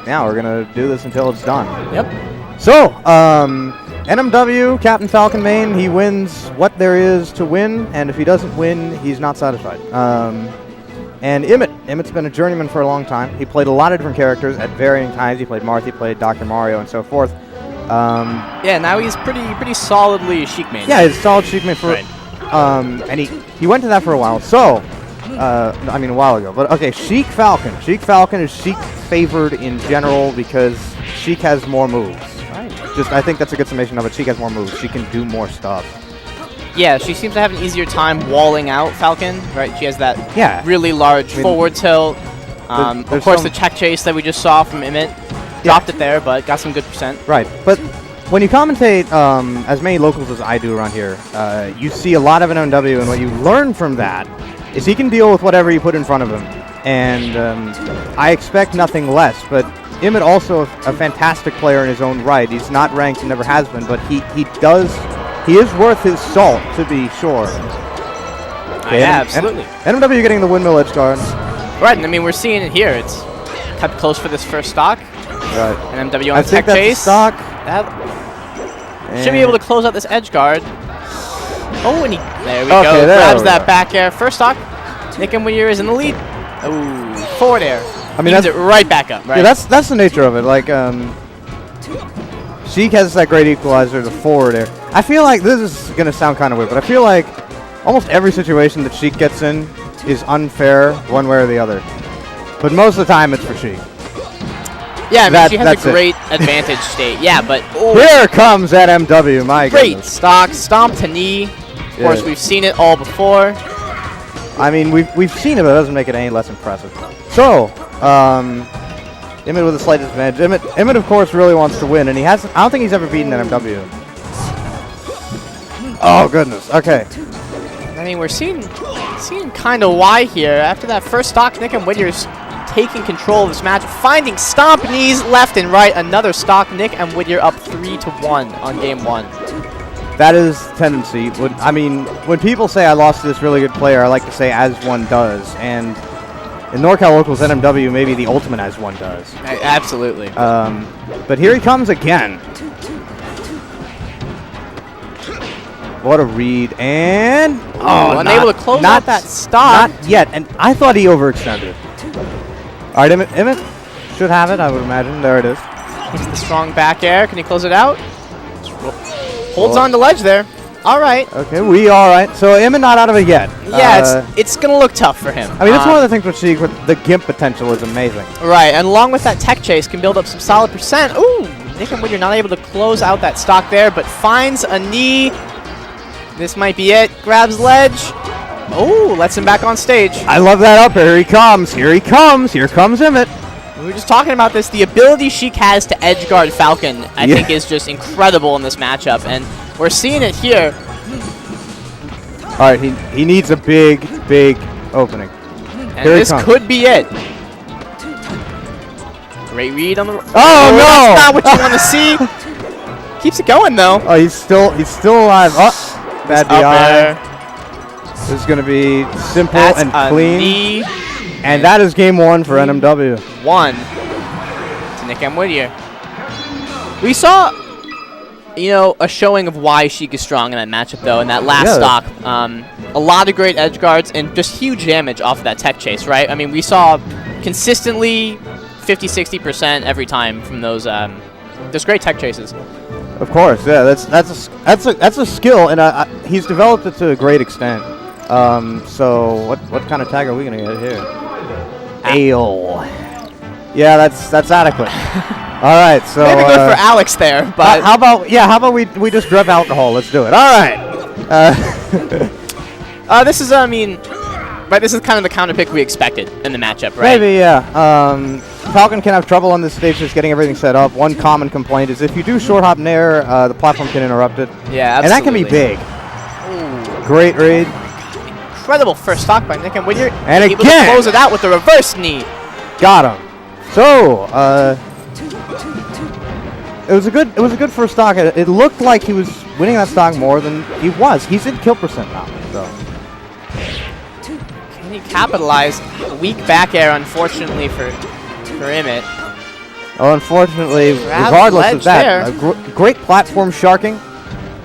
yeah, we're going to do this until it's done. Yep. So, NMW, Captain Falcon main, he wins what there is to win, and if he doesn't win, he's not satisfied. And Imyt's been a journeyman for a long time. He played a lot of different characters at varying times. He played Marth, he played Dr. Mario, and so forth. Yeah, now he's pretty solidly Sheik main. Yeah, he's a solid Sheik main for... Right. And he went to that for a while. So, I mean a while ago. But okay, Sheik Falcon. Sheik Falcon is Sheik favored in general because Sheik has more moves. Right. I think that's a good summation of it. Sheik has more moves. She can do more stuff. Yeah, she seems to have an easier time walling out Falcon, right? She has that really large forward tilt. Of course, the check chase that we just saw from Imyt. Dropped it there, but got some good percent. Right, but when you commentate as many locals as I do around here, you see a lot of NMW, and what you learn from that is he can deal with whatever you put in front of him. And I expect nothing less, but Imyt also a fantastic player in his own right. He's not ranked and never has been, but he is worth his salt, to be sure. Okay, yeah, absolutely. NMW getting the windmill edge guard. Right, and I mean, we're seeing it here. It's kept close for this first stock. Right. NMW on tech chase. Stock. Should be able to close out this edge guard. Oh, and there we go. Grabs that back air. First stock. Nick and Whittier is in the lead. Oh, forward air. I mean, that's it right back up. Right. Yeah, that's the nature of it. Like, Sheik has that great equalizer, the forward air. I feel like this is gonna sound kind of weird, but I feel like almost every situation that Sheik gets in is unfair, one way or the other. But most of the time, it's for Sheik. Yeah, I mean, she has a great advantage state. Yeah, but here comes NMW. My great goodness. stock, stomp to knee. Of course, we've seen it all before. I mean, we've seen it, but it doesn't make it any less impressive. So, Imyt with a slight disadvantage. Imyt, of course, really wants to win, and he has. I don't think he's ever beaten NMW. Oh goodness. Okay. I mean, we're seeing kind of why here. After that first stock, Nick and Whittier's taking control of this match, finding stomp knees left and right. Another stock, Nick and Whittier up 3-1 on game 1. That is tendency. When people say I lost to this really good player, I like to say as one does. And in NorCal Locals, NMW may be the ultimate as one does. Absolutely. But here he comes again. What a read. And unable to close out that stock. Not yet. And I thought he overextended. All right, Imyt should have it, I would imagine. There it is. Hits the strong back air. Can he close it out? Holds on to ledge there. All right. Okay, we all right. So Imyt not out of it yet. Yeah, it's going to look tough for him. I mean, that's one of the things with Sheik, with the gimp potential is amazing. Right, and along with that tech chase, can build up some solid percent. Ooh, Nick and Whittier not able to close out that stock there, but finds a knee. This might be it. Grabs ledge. Oh, lets him back on stage. I love that up. Here he comes. Here he comes. Here comes Imyt. We were just talking about this. The ability Sheik has to edge guard Falcon, I think, is just incredible in this matchup, and we're seeing it here. All right, he needs a big opening. And this could be it. Great read on the. Oh no! That's not what you want to see. Keeps it going though. Oh, he's still alive. Oh, bad DI. This is going to be simple and clean. And that is game 1 for NMW. 1 to Nick and Whittier. We saw, a showing of why Sheik is strong in that matchup, though, in that last stock. A lot of great edge guards and just huge damage off of that tech chase, right? I mean, we saw consistently 50-60% every time from those just great tech chases. Of course, yeah. That's a skill, and he's developed it to a great extent. So what kind of tag are we gonna get here? Ale. Yeah, that's adequate. All right, so maybe good for Alex there, but how about we just grab alcohol? Let's do it. All right. This is this is kind of the counter pick we expected in the matchup, right? Maybe, yeah. Falcon can have trouble on this stage just getting everything set up. One common complaint is if you do short hop nair, the platform can interrupt it. Yeah, absolutely. And that can be big. Ooh. Great read. Incredible first stock by Nick and Whittier. And able to close it out with the reverse knee. Got him. So, it was a good first stock. It looked like he was winning that stock more than he was. He's in kill percent now. So. Can he capitalize? Weak back air, unfortunately for Imyt. Oh, unfortunately, Grab regardless ledge of that, there. a great platform sharking,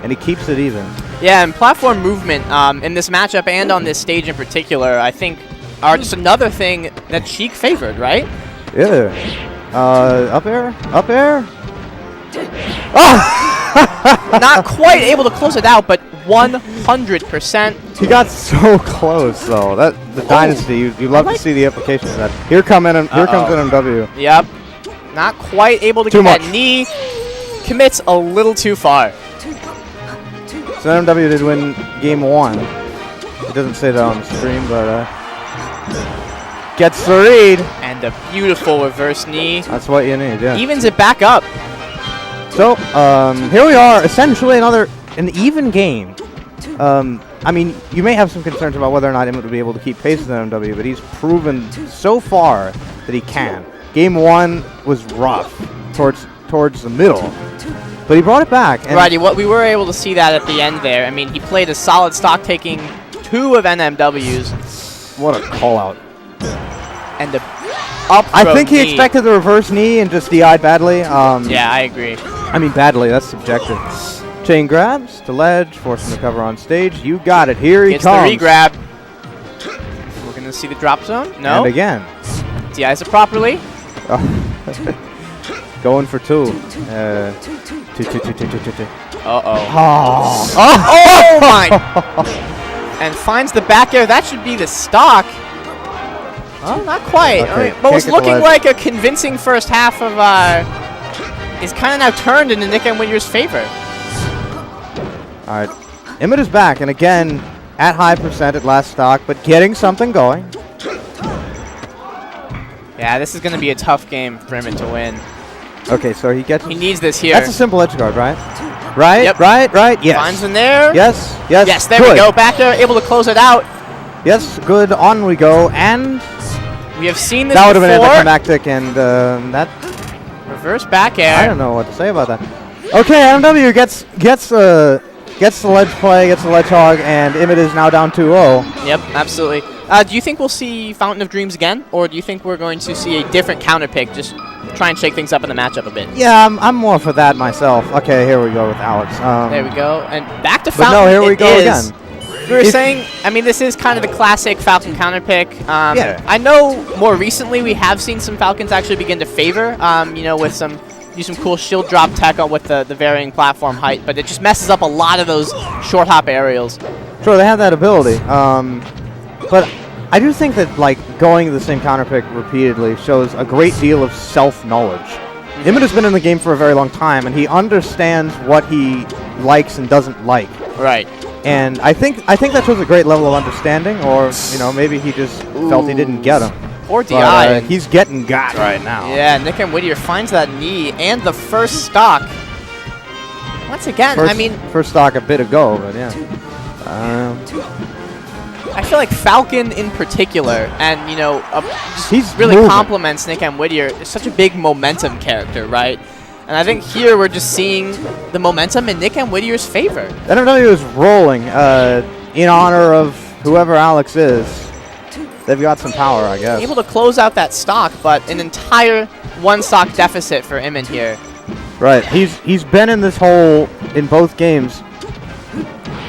and he keeps it even. Yeah, and platform movement in this matchup and on this stage in particular, I think, are just another thing that Sheik favored, right? Yeah. Up air? Up air? Oh! Not quite able to close it out, but 100%. He got so close, though. The Dynasty, you love to see the implications of that. Here comes NMW. Yep. Not quite able to Too get much. that knee. Commits a little too far. So NMW did win game 1. It doesn't say that on the stream, but gets the read. And a beautiful reverse knee. That's what you need, yeah. Evens it back up. So, here we are, essentially an even game. I mean, you may have some concerns about whether or not Imyt would be able to keep pace with NMW, but he's proven so far that he can. Game 1 was rough towards the middle, but he brought it back. And Righty, we were able to see that at the end there. I mean, he played a solid stock, taking 2 of NMW's. What a call-out. And the up throw I think he knee. expected the reverse knee and just DI'd badly. Yeah, I agree. I mean, badly, that's subjective. Chain grabs to ledge, force him to cover on stage. You got it. Here he Gets comes. the re-grab. We're going to see the drop zone. No. And again. DIs it properly. Going for 2. Two. Uh-oh. Oh. Oh, my. And finds the back air. That should be the stock. Oh, not quite. Okay, All right. But was can't get the looking ledge. like a convincing first half of is kind of now turned into Nick and Whittier's favor. All right. Imyt is back, and again, at high percent at last stock, but getting something going. Yeah, this is going to be a tough game for Imyt to win. Okay, so he gets... He needs this here. That's a simple edge guard, right? Right? Yep. Right? Yes. Finds in there. Yes. Yes. Yes, there good. we go. Back there, able to close it out. Yes, good. On we go, and... We have seen this That would have been before. anticlimactic, and that... Reverse back air. I don't know what to say about that. Okay, NMW gets the ledge play, gets the ledge hog, and Imyt is now down 2-0. Yep, absolutely. Do you think we'll see Fountain of Dreams again, or do you think we're going to see a different counter pick, just try and shake things up in the matchup a bit? Yeah, I'm more for that myself. Okay, here we go with Alex. There we go, and back to But Fountain. no, here we it go is. again. We were saying, I mean, this is kind of the classic Falcon counter pick. Yeah. I know more recently we have seen some Falcons actually begin to favor, you know, with some cool shield drop tech on with the varying platform height, but it just messes up a lot of those short hop aerials. Sure, they have that ability. But I do think that like going to the same counter pick repeatedly shows a great deal of self-knowledge. Imyt has been in the game for a very long time, and he understands what he likes and doesn't like. Right. And I think that shows a great level of understanding, or you know, maybe he just felt he didn't get him. Or DI. But, he's getting got right now. Yeah, Nick and Whittier finds that knee and the first stock. Once again, I mean, first stock a bit ago, but yeah. I feel like Falcon in particular, and you know, He's really moving. compliments Nick and Whittier. Is such a big momentum character, right? And I think here we're just seeing the momentum in Nick and Whittier's favor. NMW is rolling in honor of whoever Alex is. They've got some power, I guess. Able to close out that stock, but an entire one stock deficit for Imyt here. Right. He's been in this hole in both games.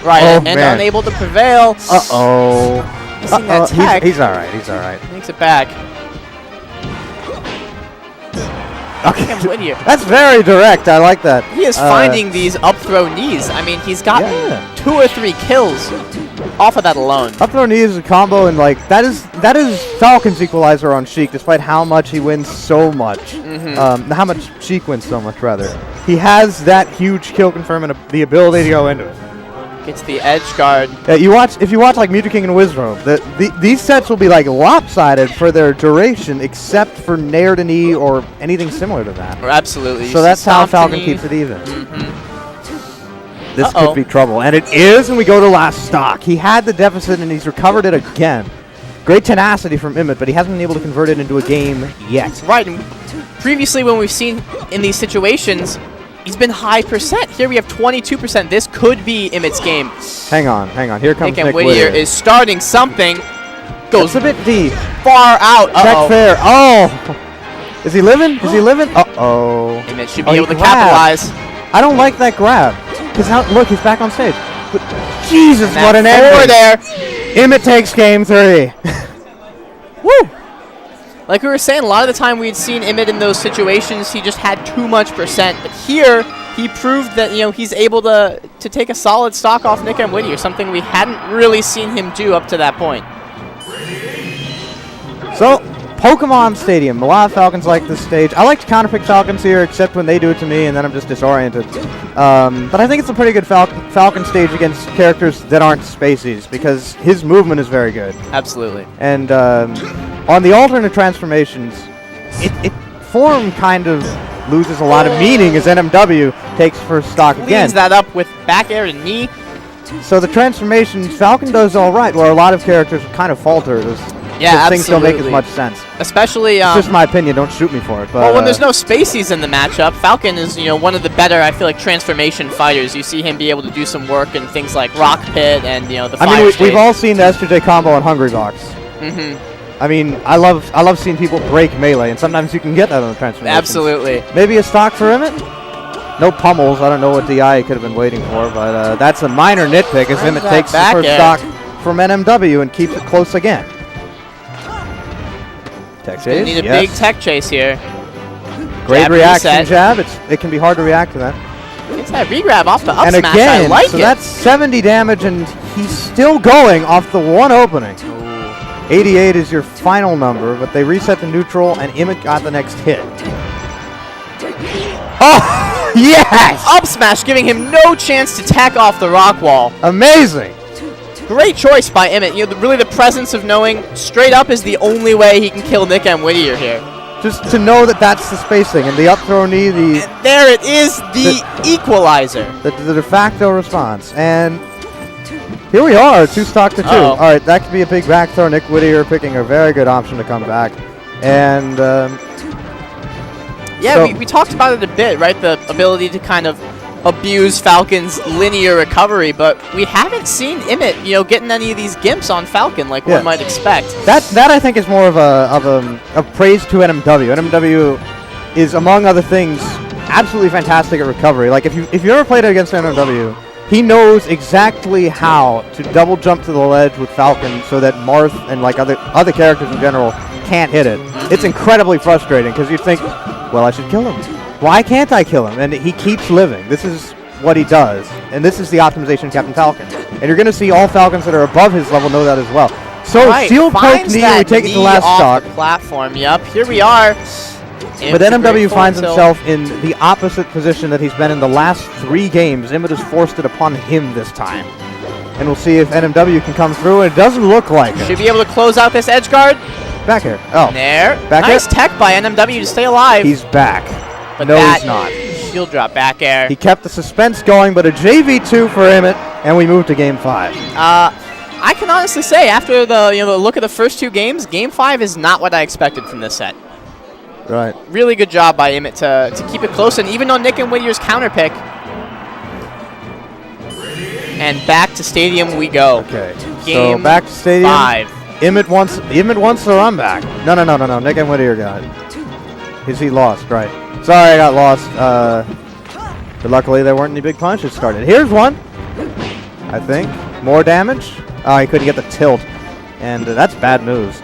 Right, Oh, and man. unable to prevail. Uh-oh. Missing that tech. He's all right. He's all right. Makes it back. Okay. Nick and Whittier. That's very direct. I like that. He is finding these up throw knees. I mean, he's gotten 2 or 3 kills off of that alone. Up throw knee is a combo, and like that is Falcon's equalizer on Sheik, despite how much he wins so much. How much Sheik wins so much, rather. He has that huge kill confirm and the ability to go into it. Gets the edge guard. If you watch like Music King and Wizroom, these sets will be like lopsided for their duration, except for Nair to knee or anything similar to that. Absolutely. So that's how Stomp to Falcon knee. keeps it even. This could be trouble, and it is. And we go to last stock. He had the deficit, and he's recovered it again. Great tenacity from Imyt, but he hasn't been able to convert it into a game yet. Right. And previously, when we've seen in these situations, he's been high percent. Here we have 22%. This could be Imyt's game. Hang on. Here comes Nick and Nick Whittier Whittier. is starting something. Goes It's a bit deep. far out. Check fair. Oh! Is he living? Is he living? Uh-oh. Imyt should be Oh, he able to grabbed. capitalize. I don't like that grab. Because look, he's back on stage. But Jesus, And what an that forward ending. there. Imyt takes game 3. Woo! Like we were saying, a lot of the time we'd seen Imyt in those situations, he just had too much percent. But here, he proved that, he's able to take a solid stock off NMW, something we hadn't really seen him do up to that point. So, Pokemon Stadium. A lot of Falcons like this stage. I like to counterpick Falcons here, except when they do it to me, and then I'm just disoriented. But I think it's a pretty good Falcon stage against characters that aren't Spaceys, because his movement is very good. Absolutely. And on the alternate transformations, form kind of loses a lot of meaning as NMW takes first stock again. Cleans that up with back air to knee. So the transformations, Falcon does all right, where a lot of characters kind of falter. Yeah, things don't make as much sense. Especially, it's just my opinion. Don't shoot me for it. But, well, when there's no Spaceys in the matchup, Falcon is, one of the better, I feel like, transformation fighters. You see him be able to do some work in things like Rock Pit and, the fire stage. We've all seen the SJ combo on Hungry Box. I mean, I love seeing people break melee, and sometimes you can get that on the transformation. Absolutely. Maybe a stock for Imyt? No pummels. I don't know what DI could have been waiting for, but that's a minor nitpick as Imyt takes the first stock from NMW and keeps it close again. Tech chase. Need a big tech chase here. Great Jab reaction reset. jab. It can be hard to react to that. Gets that regrab off the up And smash. again, I like so it. that's 70 damage, and he's still going off the one opening. 88 is your final number, but they reset the neutral, and Imyt got the next hit. Oh, yes! Up smash, giving him no chance to tack off the rock wall. Amazing. Great choice by Imyt. Really the presence of knowing straight up is the only way he can kill NMW here. Just to know that that's the spacing, and the up throw knee, And there it is, the equalizer. The de facto response. And here we are, 2 stock to 2. Uh-oh. All right, that could be a big back throw. Nick Whittier picking a very good option to come back. And yeah, so we talked about it a bit, right? The ability to kind of abuse Falcon's linear recovery, but we haven't seen Imyt, getting any of these gimps on Falcon like one might expect. That I think is more of a praise to NMW. NMW is, among other things, absolutely fantastic at recovery. Like if you ever played against NMW, he knows exactly how to double jump to the ledge with Falcon so that Marth and like other characters in general can't hit it. It's incredibly frustrating because you think, well, I should kill him. Why can't I kill him? And he keeps living. This is what he does. And this is the optimization of Captain Falcon. And you're going to see all Falcons that are above his level know that as well. So shield poke knee, we take it to last stock. The platform, yep. Here we are. But NMW finds himself in the opposite position that he's been in the last 3 games. Imyt has forced it upon him this time. And we'll see if NMW can come through. And it doesn't look like it. Should be able to close out this edge guard. Back here. Oh. There. Back nice here. tech by NMW to stay alive. He's back. But no, that he's not. Shield drop back air. He kept the suspense going, but a JV2 for Imyt, and we move to Game 5. I can honestly say, after the look at the first 2 games, Game 5 is not what I expected from this set. Right. Really good job by Imyt to keep it close, and even on Nick and Whittier's counter pick. And back to Stadium we go. Okay. Game so back to Stadium. 5. Imyt wants the run back. No. Nick and Whittier got it. He lost, right. Sorry, I got lost. But luckily, there weren't any big punches started. Here's one, I think. More damage. Oh, he couldn't get the tilt. And that's bad news.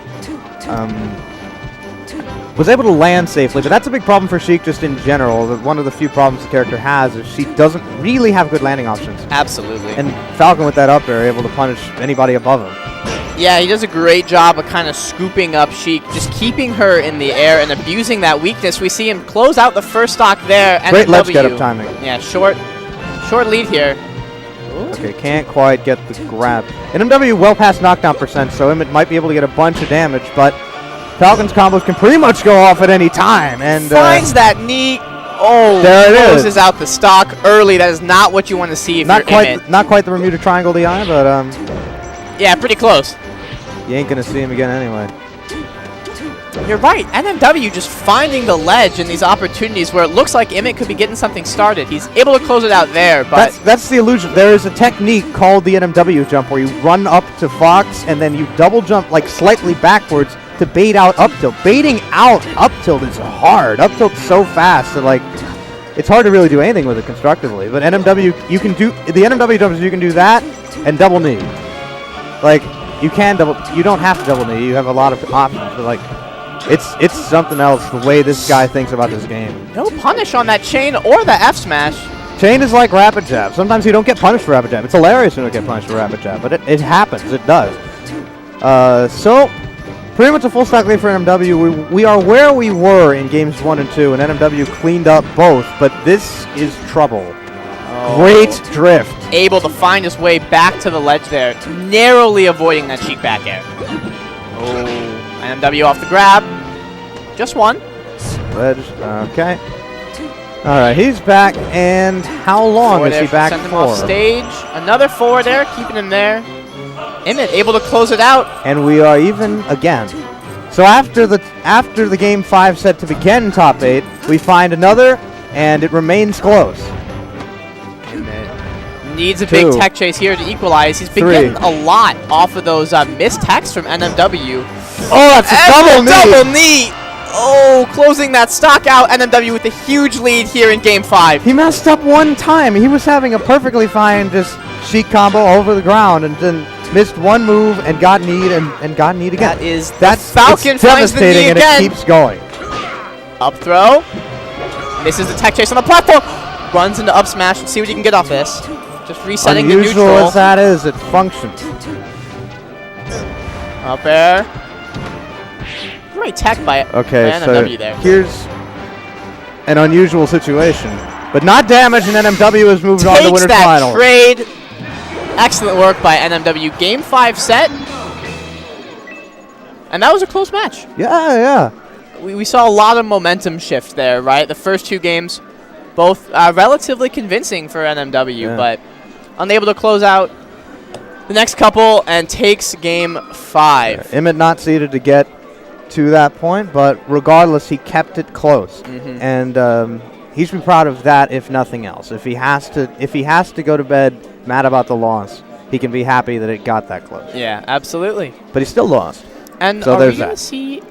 Was able to land safely, but that's a big problem for Sheik just in general. One of the few problems the character has is she doesn't really have good landing options. Absolutely. And Falcon with that up air able to punish anybody above him. Yeah, he does a great job of kind of scooping up Sheik, just keeping her in the air and abusing that weakness. We see him close out the first stock there. Great ledge get up timing. Yeah, short lead here. Ooh. Okay, can't quite get the grab. NMW well past knockdown percent, so Imyt might be able to get a bunch of damage, but Falcon's combos can pretty much go off at any time. And finds that knee. Oh, there it is. Closes out the stock early. That is not what you want to see if you're Imyt. Not quite the Bermuda Triangle DI, but yeah, pretty close. You ain't gonna see him again anyway. You're right. NMW just finding the ledge in these opportunities where it looks like Imyt could be getting something started. He's able to close it out there, but that's the illusion. There is a technique called the NMW jump where you run up to Fox and then you double jump like slightly backwards to bait out up tilt. Baiting out up tilt is hard. Up tilt's so fast that like it's hard to really do anything with it constructively. But NMW, you can do the NMW jumpers. You can do that and double knee. Like you don't have to double knee. You have a lot of options. But like it's something else the way this guy thinks about this game. No punish on that chain or the F smash. Chain is like rapid jab. Sometimes you don't get punished for rapid jab. It's hilarious when you don't get punished for rapid jab, but it happens. It does. So, pretty much a full stock lead for NMW. We are where we were in games 1 and 2, and NMW cleaned up both, but this is trouble. Oh. Great drift. Able to find his way back to the ledge there, narrowly avoiding that Sheik back air. Oh, NMW off the grab. Just one. Ledge, okay. All right, he's back, and how long is he back send him for? Off stage. Another forward there, keeping him there. Imyt able to close it out. And we are even again. So after the game 5 set to begin top 8, we find another, and it remains close. Imyt needs a big tech chase here to equalize. He's been getting a lot off of those missed techs from NMW. Oh, that's a double knee. Oh, closing that stock out. NMW with a huge lead here in game 5. He messed up one time. He was having a perfectly fine just Sheik combo over the ground and then missed one move and got kneed and got kneed again. That's Falcon finds the knee and again. It keeps going. Up throw. Misses the tech chase on the platform. Runs into up smash. Let's see what he can get off this. Just resetting the neutral. Unusual as that is, it functions. Up air. Great tech by NMW there. Here's an unusual situation, but not damage, and NMW has moved on to winner's final. Trade. Excellent work by NMW. Game 5 set, and that was a close match. Yeah. We saw a lot of momentum shift there, right? The first 2 games, both relatively convincing for NMW, but unable to close out the next couple and takes game 5. Imyt not seeded to get to that point, but regardless, he kept it close, and he should be proud of that, if nothing else. If he has to go to bed mad about the loss, he can be happy that it got that close. Yeah, absolutely. But he still lost. And so are there's we going to that. see